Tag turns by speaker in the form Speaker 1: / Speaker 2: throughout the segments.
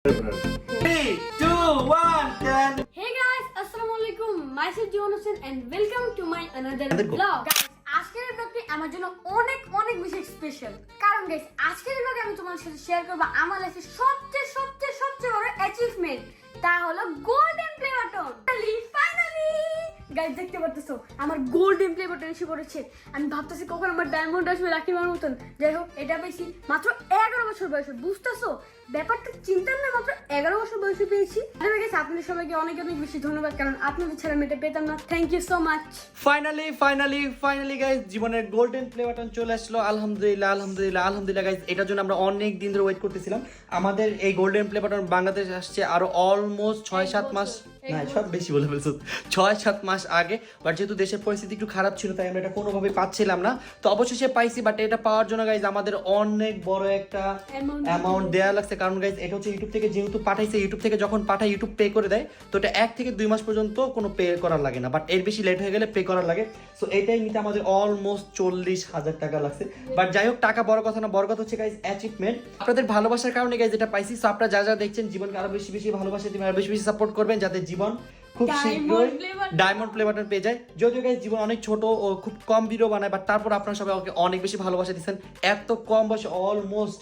Speaker 1: 3, 2, 1, 10.
Speaker 2: Hey guys, Assalamualaikum. Myself Jiwan Hussain and welcome to my another vlog. Guys, আজকের ব্লগটি আমার জন্য অনেক অনেক বেশি স্পেশাল। কারণ গাইস, আজকের ব্লগে আমি তোমাদের সাথে শেয়ার করব আমার লাইফের সবচেয়ে বড় অ্যাচিভমেন্ট। তা হলো golden play button. Finally guys, দেখতে পারতেছো আমার গোল্ডেন প্লে বাটন এসে পড়েছে। আমি ভাবতেছি কখন আমার ডায়মন্ড আসবে লাকি মার মতন। যাই হোক, এটা পেয়েছি মাত্র 11 বছর বয়সে। বুঝতেছো ব্যাপারটা? চিন্তা না, মাত্র 11 বছর বয়সে পেয়েছি। আর গাইস, আপনাদের সবাইকে অনেক বেশি ধন্যবাদ, কারণ আপনাদের ছাড়া আমি এটা পেতাম না। Thank you so much.
Speaker 1: Finally guys, জীবনের গোল্ডেন প্লে বাটন চলে আসলো। আলহামদুলিল্লাহ গাইস, এটার জন্য আমরা অনেক দিন ধরে ওয়েট করতেছিলাম। আমাদের এই গোল্ডেন প্লে বাটন বাংলাদেশ আসছে আরো অলমোস্ট 6-7 মাস, না সব বেশি বলে ফেলছো, 6-7 মাস আগে। বাট যেহেতু দেশের পরিস্থিতি একটু খারাপ ছিল, তাই আমরা এটা কোনোভাবে পাচ্ছিলাম না। তো অবশেষে পাইছি। বাট এটা পাওয়ার জন্য গাইস আমাদের অনেক বড় একটা অ্যামাউন্ট দেওয়া লাগছে। কারণ গাইস, এটা হচ্ছে ইউটিউব থেকে যেহেতু পাঠাইছে, ইউটিউব থেকে যখন পাঠায় ইউটিউব পে করে দেয়। তো এটা 1 থেকে 2 মাস পর্যন্ত কোনো পে করার লাগে না, বাট এর বেশি লেট হয়ে গেলে পে করার লাগে। সো এটাই নিতে আমাদের অলমোস্ট 40,000 টাকা লাগছে। বাট যাই হোক, টাকা বড় কথা না, বড় কথা হচ্ছে গাইস অ্যাচিভমেন্ট। আপনাদের ভালোবাসার কারণে গাইস এটা পাইছি। সো আপনারা যা দেখছেন, জীবনকে আরো বেশি ভালোবাসা দিবেন, আরো বেশি সাপোর্ট করবেন, যাতে জীবন খুব শীঘ্রই ডায়মন্ড প্লে বাটন পেয়ে যায়। যদিও গাইস জীবন অনেক ছোট ও খুব কম ভিডিও বানায়, বাট তারপর আপনারা সবাই ওকে অনেক বেশি ভালোবাসা দিচ্ছেন। এত কম বয়সে অলমোস্ট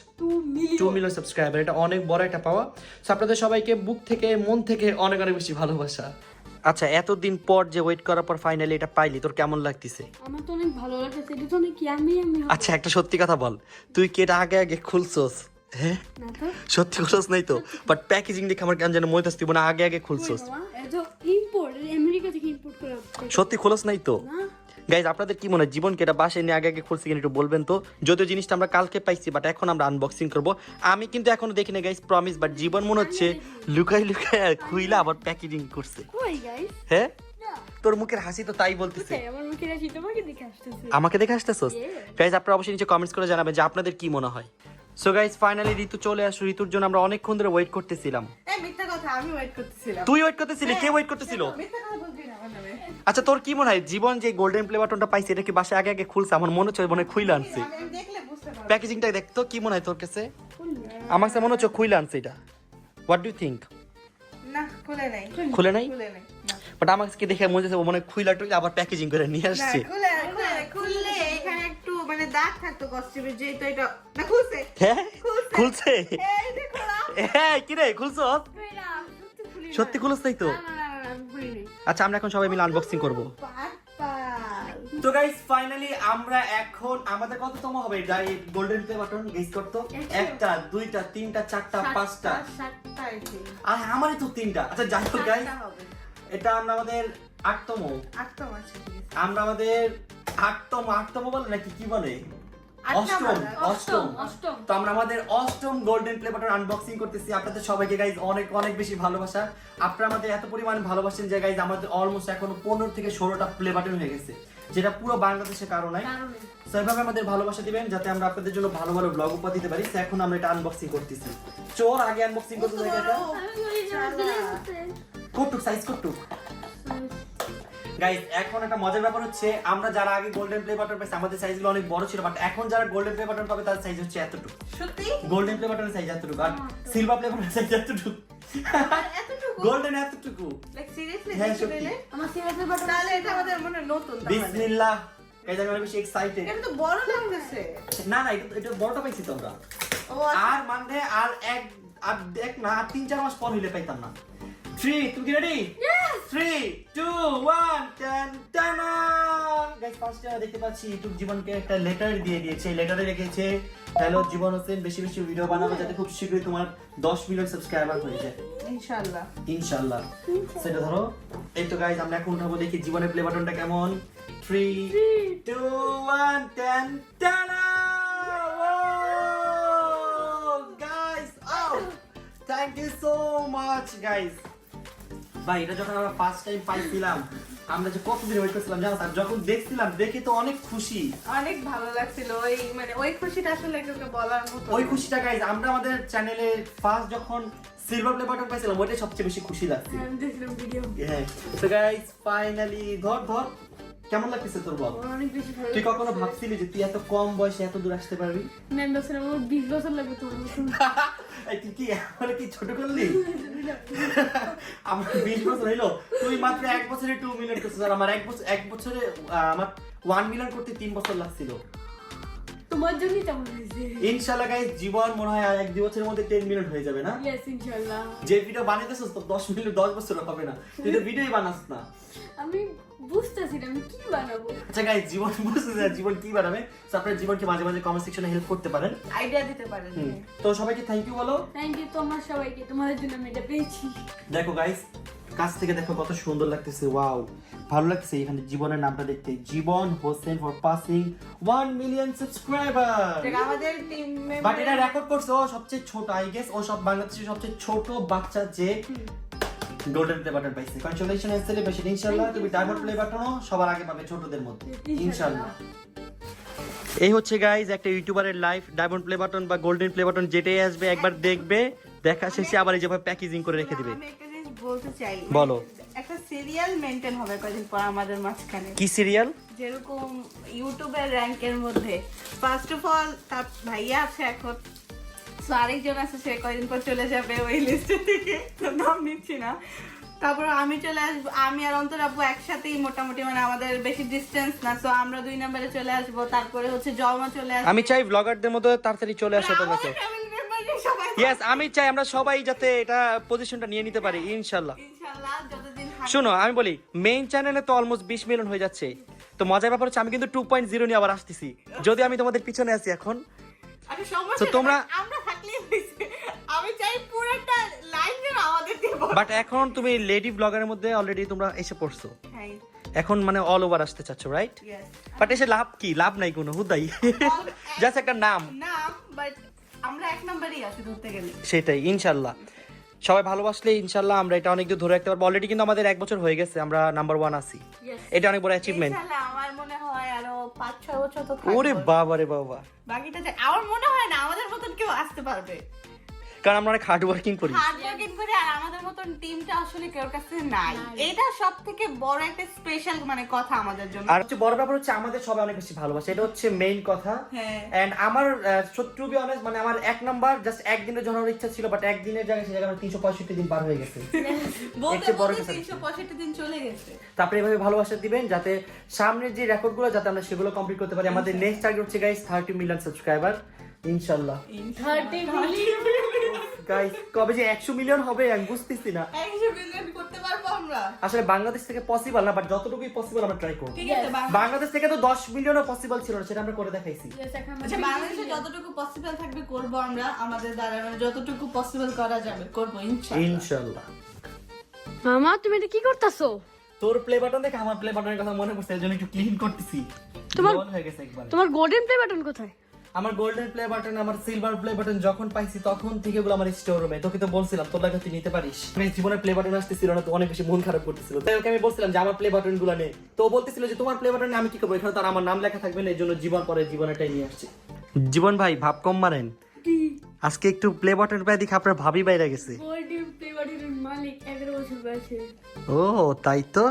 Speaker 1: 2 মিলিয়ন সাবস্ক্রাইবার, এটা অনেক বড় একটা পাওয়া। সো আপনাদের সবাইকে বুক থেকে মন থেকে অনেক বেশি ভালোবাসা। আচ্ছা, এতদিন পর যে ওয়েট করার পর ফাইনালি এটা পাইলি, তোর কেমন লাগতেছে?
Speaker 2: আমার তো অনেক ভালো লাগতেছে। এটা তো অনেক ইয়ামি।
Speaker 1: আচ্ছা, একটা সত্যি কথা বল, তুই কি এটা আগে খুলছস? হ্যাঁ, সত্যি খুলছস নাই তো? বাট প্যাকেজিং দেখে আমার কেন যেন মনে হচ্ছে তুই আগে খুলছস। সত্যি খোলস নাই তো? গাইজ, আপনাদের কি মনে হয় জীবনকে এটা বাসায় নিয়ে আগে খুলছে কিনা একটু বলবেন তো। যদিও জিনিসটা আমরা কালকে পাইছি, বাট এখন আমরা আনবক্সিং করব। আমি কিন্তু এখনো দেখি না গাইজ, প্রমিস। বাট জীবন মনে হচ্ছে লুকাই খুইলা আবার প্যাকেজিং করছে। হ্যাঁ, তোর মুখের হাসি তো তাই বলতেছে। আমাকে দেখে আসতেছস? গাইজ, আপনারা অবশ্যই নিচে কমেন্টস করে জানাবেন যে আপনাদের কি মনে হয়। সো গাইজ, ফাইনালি ঋতু চলে আসলো। ঋতুর জন্য আমরা অনেকক্ষণ ধরে ওয়েট করতেছিলাম।
Speaker 3: আমি ওয়েট করতেছিলাম।
Speaker 1: তুই ওয়েট করতেছিলি? কে ওয়েট করতেছিল? আচ্ছা, তোর কি মনে হয় জীবন যে গোল্ডেন প্লে বাটনটা পাইছে, এটা কি বাসায় আগে খুলছে? আমার মনে হচ্ছে মনে খুইলা আনছে। প্যাকেজিংটা দেখ তো, কি মনে হয় তোর কাছে? আমার কাছে মনে হচ্ছে খুইলা আনছে এটা। What do you think?
Speaker 3: না,
Speaker 1: খুলে নাই। বাট আমার কাছে দেখে মনে হচ্ছে মনে খুইলা টুইলা আবার প্যাকেজিং করে নিয়ে আসছে।
Speaker 3: খুললে এখানে একটু মানে দাগ থাকতো কস্টিউমে, যে তো এটা না খুলছে।
Speaker 1: হ্যাঁ, খুলছে।
Speaker 3: এই দেখো না,
Speaker 1: হ্যাঁ, কি রে খুলছস? সত্যি খুলছ নাই তো? আচ্ছা, আমরা এখন সবাই মিলে আনবক্সিং করব। তো গাইস, ফাইনালি আমরা এখন আমাদের কততম হবে এই গোল্ডেন প্লে বাটন গেস করতো? 1টা 2টা 3টা 4টা 5টা
Speaker 3: 7টা আইছে।
Speaker 1: আর আমারই তো 3টা। আচ্ছা যাই হোক গাইস, এটা আমরা আমাদের 8তম।
Speaker 3: আচ্ছা,
Speaker 1: আমরা আমাদের 8তম বলে নাকি কি বলে? অষ্টম। তো আমরা আমাদের 8ম গোল্ডেন প্লে বাটন আনবক্সিং করতেছি। আপনাদের সবাইকে গাইজ অনেক বেশি ভালোবাসা। আপনারা আমাদের এত পরিমাণ ভালোবাসেন যে গাইজ আমাদের অলমোস্ট এখন 15 থেকে 16টা প্লে বাটন হয়ে গেছে, যেটা পুরো বাংলাদেশের কারো নাই। সো এইভাবে আমাদের ভালোবাসা দিবেন, যাতে আমরা আপনাদের জন্য ভালো ব্লগ উপহার দিতে পারি। তো এখন আমরা এটা আনবক্সিং করতেছি। চোর আগে আনবক্সিং করতে যাই। এটা কটুক সাইজ কটুক। গাইস, এখন একটা মজার ব্যাপার হচ্ছে, আমরা যারা আগে গোল্ডেন প্লে বাটন পাইছি আমাদের সাইজগুলো অনেক বড় ছিল, বাট এখন যারা গোল্ডেন প্লে বাটন পাবে তাদের সাইজ হচ্ছে এতটুকু।
Speaker 3: সত্যি?
Speaker 1: গোল্ডেন প্লে বাটনের সাইজ এতটুকু, আর সিলভার প্লে বাটনের সাইজ এতটুকু। গোল্ডেন এতটুকু।
Speaker 3: Like seriously?
Speaker 1: হ্যাঁ, সত্যি।
Speaker 2: আমার সিরিয়াস প্লে বাটন
Speaker 3: তাহলে এটা আমাদের মনে নতুন।
Speaker 1: বিসমিল্লাহ। গাইস, আমি অনেক বেশি এক্সাইটেড।
Speaker 3: এটা তো বড় লাগতেছে।
Speaker 1: না, এটা বড়টা পাইছি তো আমরা। আর মানে আর এক না 3-4 মাস পর হইলে পাইতাম না। 3, তুমি কি রেডি? 3, 2, 1, 10 টানা। গাইস, ফার্স্টে দেখতে পাচ্ছি ইউটিউব জীবনকে একটা লেটার দিয়ে দিয়েছে। লেটারে লিখেছে, হ্যালো জীবন হোসেন, বেশি ভিডিও বানাবো যাতে খুব শীঘ্রই তোমার 10 মিলিয়ন সাবস্ক্রাইবার হয়ে যায়। ইনশাআল্লাহ। সেটা ধরো। এই তো গাইস, আমরা এখন উঠাবো, দেখি জীবনের প্লে বাটনটা কেমন। 3, 2, 1, 10 টানা। Guys, thank you so much guys. ভাই, এটা যখন আমরা ফার্স্ট টাইম পাইছিলাম, আমরা যে কতদিন ওয়েট করছিলাম জানো? আর যখন দেখছিলাম, দেখে তো অনেক খুশি,
Speaker 3: অনেক ভালো লাগছিল। ওই খুশিটা আসলে কাউকে বলার মতো।
Speaker 1: ওই খুশিটা গাইস, আমরা আমাদের চ্যানেলে ফার্স্ট যখন সিলভার প্লে বাটন পাইছিলাম, ওইটাই সবচেয়ে বেশি খুশি লাগছে।
Speaker 2: আমি দেখলাম ভিডিও।
Speaker 1: হ্যাঁ, তো গাইস ফাইনালি ধর কেমন লাগতেছে তোর বল?
Speaker 2: অনেক বেশি ভালো।
Speaker 1: তুই কখনো ভাবছিলি যে তুই এত কম বয়সে এত দূর আসতে পারবি?
Speaker 2: না, বছর আমার 20 বছর লাগবে তোমার মতো।
Speaker 1: এই তুই কি আমার কি ছোট করলি? আমার 20 বছর হইলো, তুই মাত্র 1 বছরে 2 মিলিয়ন করছিস, আর আমার 1 বছরে আমার 1 মিলিয়ন করতে 3 বছর লাগছিল।
Speaker 2: তোমার জন্যই তেমন হয়েছে।
Speaker 1: ইনশাআল্লাহ গাইস, জীবন মনে হয় আর 1-2 বছরের মধ্যে 10 মিলিয়ন হয়ে যাবে না?
Speaker 2: ইয়েস ইনশাআল্লাহ।
Speaker 1: যে ভিডিও বানাইতেছস তো 10 মিলিয়ন 10 বছর হবে না, তুই তো ভিডিওই বানাস না।
Speaker 2: আমি বুঝতেছি না আমি কি বানাবো।
Speaker 1: আচ্ছা গাইস, জীবন বুঝতে না জীবন কি বানাবে, তো আপনারা জীবনকে মাঝে মাঝে কমেন্ট সেকশনে হেল্প করতে পারেন,
Speaker 3: আইডিয়া দিতে পারেন।
Speaker 1: তো সবাইকে থ্যাংক ইউ বলো।
Speaker 2: থ্যাংক ইউ তোমার সবাইকে, তোমাদের জন্য আমি এটা পেয়েছি।
Speaker 1: দেখো গাইস, কাছ থেকে দেখো কত সুন্দর লাগতেছে, ওয়াও ভালো লাগতেছে। এখানে জীবনের নামটা দেখতে, Jiban Hossain for passing 1 million subscriber.
Speaker 3: আমাদের টিম
Speaker 1: বাট এটা
Speaker 3: মেম্বার
Speaker 1: রেকর্ড করছে ও সবচেয়ে ছোট, আই গেস ও সব বাংলাদেশের সবচেয়ে ছোট বাচ্চা যে গোল্ডেন প্লে বাটন পাইছে। Congratulation and celebration. ইনশাআল্লাহ তুমি ডায়মন্ড প্লে বাটনও সবার আগে পাবে ছোটদের মধ্যে, ইনশাআল্লাহ। এই হচ্ছে গাইজ একটা ইউটিউবারের লাইফ, ডায়মন্ড প্লে বাটন বা গোল্ডেন প্লে বাটন যেটাই আসবে একবার দেখবে, দেখা শেষে আবার এই যেভাবে প্যাকেজিং করে রেখে দিবে।
Speaker 3: আমি একটা জিনিস বলতে চাই,
Speaker 1: বলো।
Speaker 3: একটা সিরিয়াল মেইনটেইন হবে কয়েকদিন পর আমাদের মাঝখানে।
Speaker 1: কি সিরিয়াল?
Speaker 3: যেরকম ইউটিউবের র্যাঙ্কের মধ্যে ফার্স্ট অফ অল তার ভাইয়া আছে এখন, তো আরেকজন আছে সে কয়েকদিন পর চলে যাবে ওই লিস্টে থেকে, তো নাম নিচ্ছি না। তারপর আমি চলে আসবো, আমি আর অন্তর আপু একসাথেই মোটামুটি, মানে আমাদের বেশি ডিস্টেন্স না, তো আমরা 2 নম্বরে চলে আসবো। তারপরে হচ্ছে জমা চলে আসবে।
Speaker 1: আমি চাই ব্লগারদের মতো তাড়াতাড়ি চলে আসে তোমাকে। ইয়েস, আমি চাই আমরা সবাই যাতে এটা পজিশনটা নিয়ে নিতে পারি, ইনশাআল্লাহ।
Speaker 3: ইনশাআল্লাহ যতদিন
Speaker 1: শোনো আমি বলি, মেইন চ্যানেলে তো অলমোস্ট 20 মিলিয়ন হয়ে যাচ্ছে, তো মজার ব্যাপার হচ্ছে আমি কিন্তু 2.0 নিয়ে আবার আসতেছি, যদি আমি তোমাদের পিছনে আছি এখন।
Speaker 3: আরে সমস্যা
Speaker 1: তো তোমরা
Speaker 3: আমরা থাকলেই হইছে। আমি চাই পুরোটা লাইন যেন আমাদের দিয়ে বলো।
Speaker 1: বাট এখন তুমি লেডি ব্লগারের মধ্যে অলরেডি তোমরা এসে পড়ছো,
Speaker 3: হ্যাঁ,
Speaker 1: এখন মানে অল ওভার আসতে চাচ্ছ, রাইট?
Speaker 3: ইয়েস।
Speaker 1: বাট এসে লাভ কি? লাভ নাই কোনো, হুদাই জাস্ট একটা নাম,
Speaker 3: নাম, বাট আমরা 1 নম্বরেই আছি ধরতে গেলে।
Speaker 1: সেটাই। ইনশাআল্লাহ সবাই ভালোবাসলে ইনশাআল্লাহ আমরা এটা অনেক দূর ধরে রাখতে পারবো। অলরেডি কিন্তু আমাদের 1 বছর হয়ে গেছে, আমরা নাম্বার 1 আছি,
Speaker 2: Yes.
Speaker 1: এটা অনেক বড় অ্যাচিভমেন্ট।
Speaker 3: ইনশাআল্লাহ আমার মনে হয় আরো 5-6 বছর তো থাকবে।
Speaker 1: ওরে বাবা রে বাবা,
Speaker 3: বাকিটা আমার মনে হয় না আমাদের মতন কেউ আসতে পারবে।
Speaker 1: কারণ আমরা অনেক হার্ড ওয়ার্কিং করি।
Speaker 3: হার্ড ওয়ার্কিং করে, আর আমাদের মতন টিমটা আসলে কেউর কাছে নাই। এটা সবথেকে বড় একটা স্পেশাল মানে কথা আমাদের জন্য।
Speaker 1: আর হচ্ছে বড় ব্যাপার হচ্ছে আমাদের সবাই অনেক বেশি ভালোবাসে, এটা হচ্ছে মেইন কথা।
Speaker 3: হ্যাঁ।
Speaker 1: এন্ড আমার টু বি অনেস্ট মানে আমার 1 নাম্বার জাস্ট একদিনের জন্য ইচ্ছা ছিল, বাট একদিনের জায়গায় সেই জায়গায় 365 দিন পার হয়ে গেছে।
Speaker 3: বলতে
Speaker 1: বড়
Speaker 3: বলতে
Speaker 1: কথা।
Speaker 3: 365 দিন চলে গেছে।
Speaker 1: তারপরে এভাবে ভালোবাসা দিবেন যাতে সামনের যে রেকর্ডগুলো যাতে আমরা সেগুলো কমপ্লিট করতে পারি। আমাদের নেক্সট টার্গেট হচ্ছে গাইস 30 মিলিয়ন সাবস্ক্রাইবার, ইনশাআল্লাহ।
Speaker 2: 30 মিলিয়ন
Speaker 1: গাইস কবে যে 100 মিলিয়ন হবে আমি বুঝতেছি না।
Speaker 3: 100 মিলিয়ন করতে পারবো আমরা।
Speaker 1: আসলে বাংলাদেশ থেকে পসিবল না, বাট যতটুকুই পসিবল আমরা ট্রাই করব।
Speaker 3: ঠিক আছে,
Speaker 1: বাংলাদেশ থেকে তো 10 মিলিয়নও পসিবল ছিল না, সেটা আমরা করে দেখাইছি।
Speaker 3: আচ্ছা, বাংলাদেশে যতটুকু পসিবল থাকবে করব আমরা, আমাদের দ্বারা মানে যতটুকু পসিবল করা যাবে করব ইনশাআল্লাহ।
Speaker 1: ইনশাআল্লাহ।
Speaker 2: মামা তুমি এটা কি করতেছো?
Speaker 1: তোর প্লে বাটন দেখে আমার প্লে বাটনের কথা মনে পড়ছে, এজন্য একটু ক্লিন করতেছি।
Speaker 2: তোমার-
Speaker 1: জল হয়ে গেছে একবার।
Speaker 2: তোমার গোল্ডেন প্লে বাটন কোথায়?
Speaker 1: আমার গোল্ডেন প্লে বাটন, আমার সিলভার প্লে বাটন যখন পাইছি তখন থেকে এগুলো আমার স্টোর রুমে। তোকে তো বলছিলাম তোর লাগে তুই নিতে পারিস। আমি জীবনে প্লে বাটন আসতেছিল না, তো অনেক বেশি মন খারাপ করতেছিল। তাই ওকে আমি বলছিলাম যে আমার প্লে বাটন গুলো নে, তো ও বলতেছিল যে তোমার প্লে বাটনে আমি কি করবো, এখানে তো আর আমার নাম লেখা থাকবে না, এই জন্য জীবন পরে জীবনটাই নিয়ে আসছি। জীবন ভাই ভাব কম মারেন, আজকে একটু প্লে বাটন পাই দেখে আপনার ভাবি বাইরে গেছে।
Speaker 2: গোল্ডেন প্লে বাটনের মালিক 11 বছর বয়সে।
Speaker 1: ও তাই তো,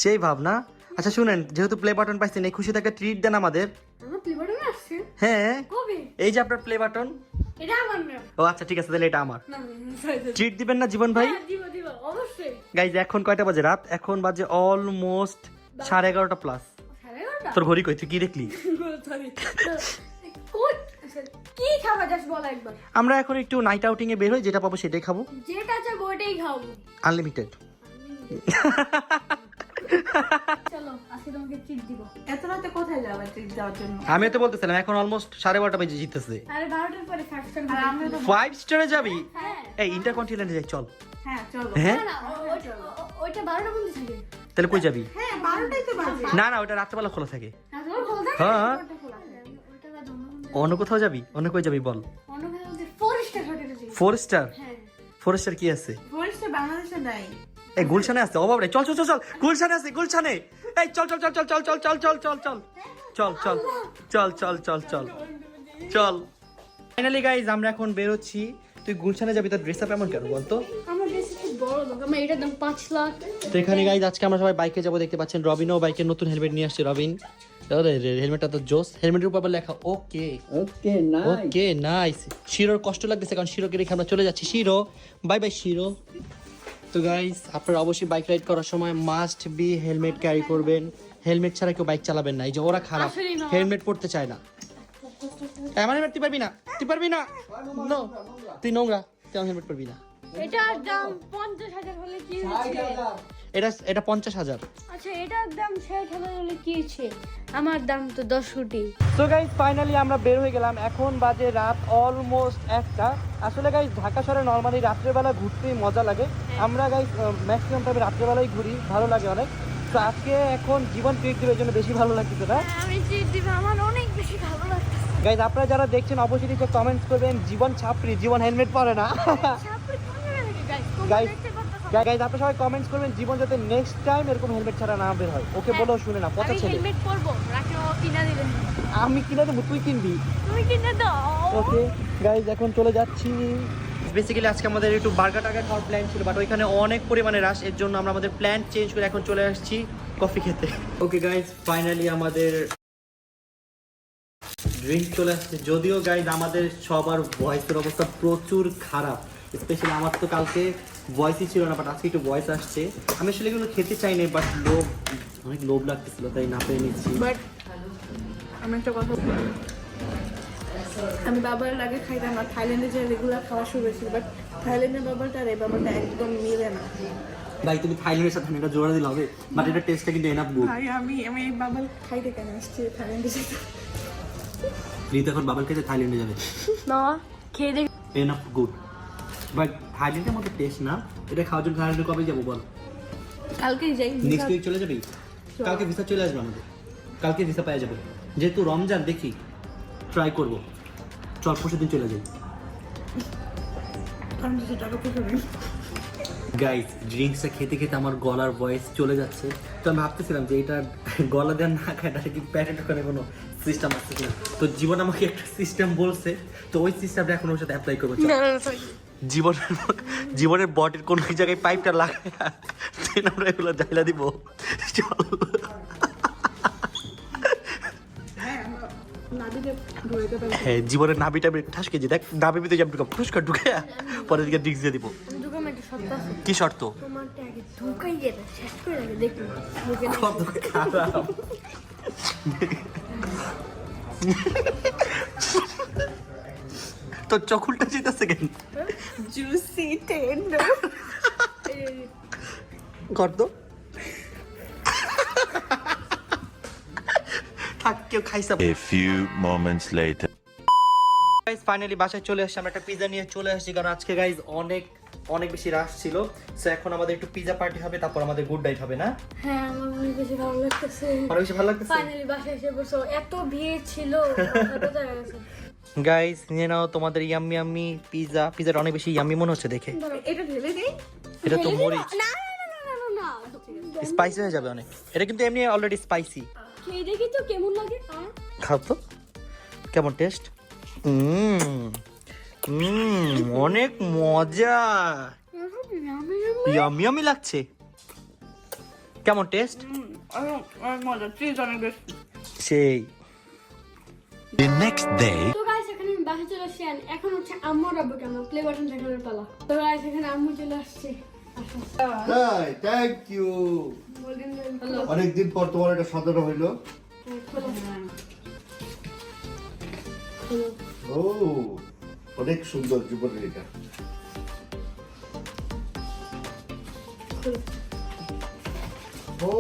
Speaker 1: সেই ভাবনা। আচ্ছা শুনেন, যেহেতু প্লে বাটন পাইছেন এই খুশিতে একটা ট্রিট দেন আমাদের।
Speaker 2: আমার প্লে বাটন আসছে
Speaker 1: হ্যাঁ,
Speaker 2: কবে?
Speaker 1: এই যে আপনার প্লে বাটন।
Speaker 2: এটা আমার না।
Speaker 1: ও আচ্ছা ঠিক আছে, তাহলে এটা আমার।
Speaker 2: না
Speaker 1: ট্রিট দিবেন না জীবন ভাই?
Speaker 2: দিব দিব অবশ্যই।
Speaker 1: গাইজ এখন কয়টা বাজে? রাত এখন বাজে অলমোস্ট 11:30 প্লাস।
Speaker 2: 11:30
Speaker 1: তোর ঘড়ি কই, তুই কি দেখলি?
Speaker 2: সরি কি খাবা জাস্ট বল একবার।
Speaker 1: আমরা এখন একটু নাইট আউটিং এ বের হই, যেটা পাবো সেটাই খাবো,
Speaker 2: যেটা চাই ওইটাই খাবো।
Speaker 1: আনলিমিটেড।
Speaker 2: চলো আজকে তোমাকে ট্রিট দিব।
Speaker 3: এত রাতে কোথায় যাবে ট্রিপ দেওয়ার জন্য?
Speaker 1: আমি তো বলতেছিলাম এখন অলমোস্ট 12:30 বাজে জিতেছে।
Speaker 2: আরে 12টার পরে 5 স্টার।
Speaker 3: আর আমরা তো
Speaker 1: 5 স্টারে যাবি?
Speaker 2: হ্যাঁ
Speaker 1: এই ইন্টারকন্টিনেন্টাল যাই চল।
Speaker 3: হ্যাঁ চলো।
Speaker 1: হ্যাঁ
Speaker 2: না ওইটা 12টা পর্যন্ত থাকে।
Speaker 1: তাহলে কই যাবি?
Speaker 3: হ্যাঁ 12টাই তো বাজে।
Speaker 1: না না, ওটা রাত্রেবেলা খোলা থাকে।
Speaker 2: না তোমার খোলা থাকে?
Speaker 1: হ্যাঁ।
Speaker 2: ওইটা খোলা থাকে। ওইটা বাদ
Speaker 1: অন্য কোথাও যাবি? অন্য কই যাবি বল?
Speaker 2: অন্য ভাই আমাদের 4 স্টার হোটেলে যাই।
Speaker 1: 4 স্টার?
Speaker 2: হ্যাঁ
Speaker 1: 4 স্টার কি আছে?
Speaker 3: ফরেস্টে বাংলাদেশে নাই।
Speaker 1: এই গুলশানে আছে, অভাব রে। চল চল চল চল, গুলশানে আছে, গুলশানে। এই চল চল চল চল চল চল চল চল চল চল চল চল চল চল চল চল চল। ফাইনালি গাইজ আমরা এখন বের হচ্ছি। তুই গুলশানে যাবি, তোর ড্রেস আপ এমন কেন বলতো?
Speaker 2: আমার ড্রেস খুব বড় লোক, আমার এটার দাম 5 লাখ।
Speaker 1: তো এখানে গাইজ আজকে আমরা সবাই বাইকে যাবো, দেখতে পাচ্ছেন রবিনও বাইকের নতুন হেলমেট নিয়ে আসছে। রবিন আরে রে হেলমেটটা তো জোস, হেলমেটের উপর আবার লেখা ওকে
Speaker 4: ওকে না
Speaker 1: ওকে নাইস। শিরোর কষ্ট লাগতেছে কারণ শিরোকে রেখে আমরা চলে যাচ্ছি। শিরো বাই বাই শিরো। তো গাইস আপনারা অবশ্যই বাইক রাইড করার সময় মাস্ট বি হেলমেট ক্যারি করবেন। হেলমেট ছাড়া কেউ বাইক চালাবেন না, এই যে ওরা খারাপ
Speaker 2: আসলেই না।
Speaker 1: হেলমেট পড়তে চায় না। এমন হেলমেট তুই পারবি না, তুই পারবি না, নো তুই নোংরা, তুই হেলমেট পরবি না।
Speaker 2: এটার দাম 50,000 হলে কি হচ্ছে?
Speaker 1: এটা 50,000।
Speaker 2: আচ্ছা এটার দাম 60,000 হলে কি হচ্ছে? আমার দাম তো 10 কোটি।
Speaker 1: সো গাইস ফাইনালি আমরা বের হয়ে গেলাম। এখন বাজে রাত অলমোস্ট 1টা। আসলে গাইস ঢাকা শহরে নরমালি রাত্রেবেলা ঘুরতেই মজা লাগে। আমরা গাইস ম্যাক্সিমাম টাইমে রাত্রেবেলায় ঘুরি, ভালো লাগে অনেক। তো আজকে এখন জীবন ট্রিট দিবে, এই জন্য বেশি ভালো লাগতেছে না
Speaker 2: আমি ট্রিট দিব, আমার অনেক বেশি ভালো লাগছে।
Speaker 1: গাইস। আপনারা যারা দেখছেন অবশ্যই নিচে কমেন্টস করবেন জীবন ছাপরি, জীবন হেলমেট পরে না।
Speaker 2: সাপড়ি কোন জায়গা থেকে গাইস?
Speaker 1: গাইস
Speaker 2: দেখতে পারতেছ?
Speaker 1: গাইস আপনারা সবাই কমেন্টস করবেন জীবন যাতে নেক্সট টাইম এরকম হেলমেট ছাড়া না বের হয়। ওকে বলেও শুনে না, পচা
Speaker 2: আমি
Speaker 1: ছেলে।
Speaker 2: হেলমেট পরবো, রাখি ও কিনা দিবেন।
Speaker 1: আমি কিনে দেবো, তুই কিনবি।
Speaker 2: তুমি কিনে দাও।
Speaker 1: ওকে গাইজ এখন চলে যাচ্ছি। বেসিক্যালি আজকে আমাদের একটু বার্গার টার্গার খাওয়ার প্ল্যান ছিল, বাট ওইখানে অনেক পরিমাণে রাশ, এর জন্য আমরা আমাদের প্ল্যান চেঞ্জ করে এখন চলে আসছি কফি খেতে। ওকে গাইজ ফাইনালি আমাদের ড্রিঙ্ক চলে আসছে। যদিও গাইজ আমাদের সবার ভয়েসের অবস্থা প্রচুর খারাপ, স্পেশালি আমার তো কালকে ভয়েসই ছিল না, বাট আজকে একটু ভয়েস আসছে। আমি আসলে এগুলো খেতে চাই না, বাট অনেক লোভ লাগতেছিল তাই না পেয়ে নিচ্ছি।
Speaker 3: বাট আমি একটা কথা বলি, আমি বাবার আগে খাইতাম না, থাইল্যান্ডে যে রেগুলার খাওয়া শুরু হয়েছিল, বাট থাইল্যান্ডের বাবারটা আর এই বাবারটা একদম মিলে না।
Speaker 1: ভাই তুমি থাইল্যান্ডের সাথে এটা জোড়া দিলে হবে, বাট এটা টেস্টটা কিন্তু এনাফ গুড।
Speaker 3: ভাই আমি এই বাবার খাইতে কেন আসছি থাইল্যান্ডে যেতে?
Speaker 1: রিত এখন বাবার কাছে থাইল্যান্ডে যাবে,
Speaker 2: না খেয়ে দেখ।
Speaker 1: Enough good. বাট থাইল্যান্ডের মতো টেস্ট না। এটা খাওয়ার জন্য থাইল্যান্ডে কবে যাবো বল?
Speaker 3: কালকেই যাই।
Speaker 1: নেক্সট উইক চলে যাবি? কালকে ভিসা চলে আসবে আমাদের, কালকে ভিসা পাওয়া যাবে। যেহেতু রমজান দেখি ট্রাই করবো, চল পরশু দিন চলে যাই।
Speaker 3: আমি কিছু টাকা পয়সা নেই।
Speaker 1: গাইস ড্রিঙ্কসটা খেতে খেতে আমার গলার ভয়েস চলে যাচ্ছে, তো আমি ভাবতেছিলাম যে এটা গলা দেওয়ার না খায় কি প্যাটেন্ট ওখানে কোনো সিস্টেম আছে কিনা। তো জীবন আমাকে একটা সিস্টেম বলছে, তো ওই সিস্টেমটা এখন ওর সাথে অ্যাপ্লাই করবো। জীবনের বডির কোনো এক জায়গায় পাইপটা লাগায় আমরা এগুলো জ্বালা দিব। চল হ্যাঁ জীবনের নাবি টাবি ঠাসকে যে দেখ নাবি ভিতরে যাবি ফুসকার ঢুকে পরের দিকে ড্রিঙ্কস দিয়ে দিব।
Speaker 2: দোকানে একটা শর্ত আছে।
Speaker 1: কি শর্ত?
Speaker 2: তোমারটা আগে ঢুকাই যেটা শেষ করে আগে দেখুন।
Speaker 1: কত খারাপ। তো চকুলটা যেতেছে কেন?
Speaker 3: জুসি টেন্ডার
Speaker 1: কর তো থাক, কেউ খাইছে।
Speaker 5: A few moments later.
Speaker 1: Guys finally বাসায় চলে আসছি, আমরা একটা পিজা নিয়ে চলে আসছি কারণ আজকে গাইস অনেক বেশি রাশ ছিল। সো এখন আমাদের একটু পিজা পার্টি হবে, তারপর আমাদের গুড নাইট হবে না?
Speaker 2: হ্যাঁ আমার অনেক বেশি ভালো লাগতেছে।
Speaker 1: আর বেশি ভালো লাগতেছে।
Speaker 2: ফাইনালি বাসায় এসে বসো, এত ভিড় ছিল মাথা ব্যথা হয়ে গেছে।
Speaker 1: গাইস নিয়ে নাও তোমাদের ইয়াম্মি ইয়াম্মি পিজা। পিজাটা অনেক বেশি ইয়াম্মি মনে হচ্ছে দেখে।
Speaker 3: এটা ঢেলে দেই।
Speaker 1: এটা তো মরিচ
Speaker 2: না না না না না না
Speaker 1: স্পাইসি হয়ে যাবে অনেক। এটা কিন্তু এমনি অলরেডি স্পাইসি।
Speaker 2: খেয়ে দেখি তো কেমন লাগে।
Speaker 1: খাও তো কেমন টেস্ট। অনেক মজা, ইয়াম্মি ইয়াম্মি লাগছে। কেমন টেস্ট?
Speaker 3: অনেক মজা, চিজ অনেক বেশি।
Speaker 1: সেই
Speaker 5: The next day.
Speaker 2: তো গাইস এখানে আমি বাসায় চলে আসছি, and এখন হচ্ছে আম্মু আর আব্বুকে আমার প্লে বাটন দেখানোর পালা। তো গাইস এখানে আম্মু চলে আসছে।
Speaker 4: তাই থ্যাংক ইউ। অনেকদিন পর তোমার এটা সদর হইলো। ও অনেক সুন্দর জীবনের এটা। ও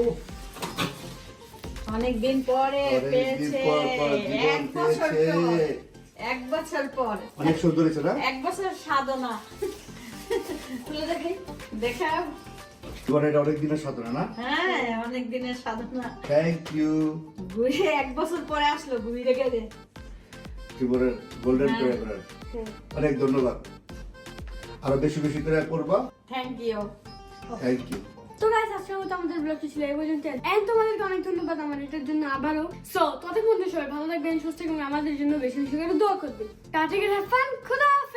Speaker 3: অনেকদিন পরে
Speaker 4: অনেকদিন পর পর জীবন পেয়েছে।
Speaker 3: 1 বছর পর,
Speaker 4: অনেক সুন্দর হয়েছে না?
Speaker 3: 1 বছর সাধনা।
Speaker 2: খুলে দেখাই।
Speaker 3: দেখা
Speaker 4: জীবনের এটা অনেক দিনের সাধনা না?
Speaker 3: হ্যাঁ অনেক দিনের সাধনা।
Speaker 4: Thank you.
Speaker 3: ঘুরে 1 বছর পরে আসলো, ঘুরে গেলে।
Speaker 4: জীবনের গোল্ডেন প্লেয়ার অনেক ধন্যবাদ। আরো বেশি বেশি করে করবা।
Speaker 3: Thank you.
Speaker 4: Thank you.
Speaker 2: তো গাইস আজকের মতো আমাদের ব্লগটি ছিল এই পর্যন্ত, এন্ড তোমাদেরকে অনেক ধন্যবাদ আমার এটার জন্য আবারও। সো ততক্ষণ সবাই ভালো থাকবেন, সুস্থ থাকবেন, আমাদের জন্য বেশি বেশি করে দোয়া করবেন। টাটা, হ্যাভ ফান, খুদা হাফেজ।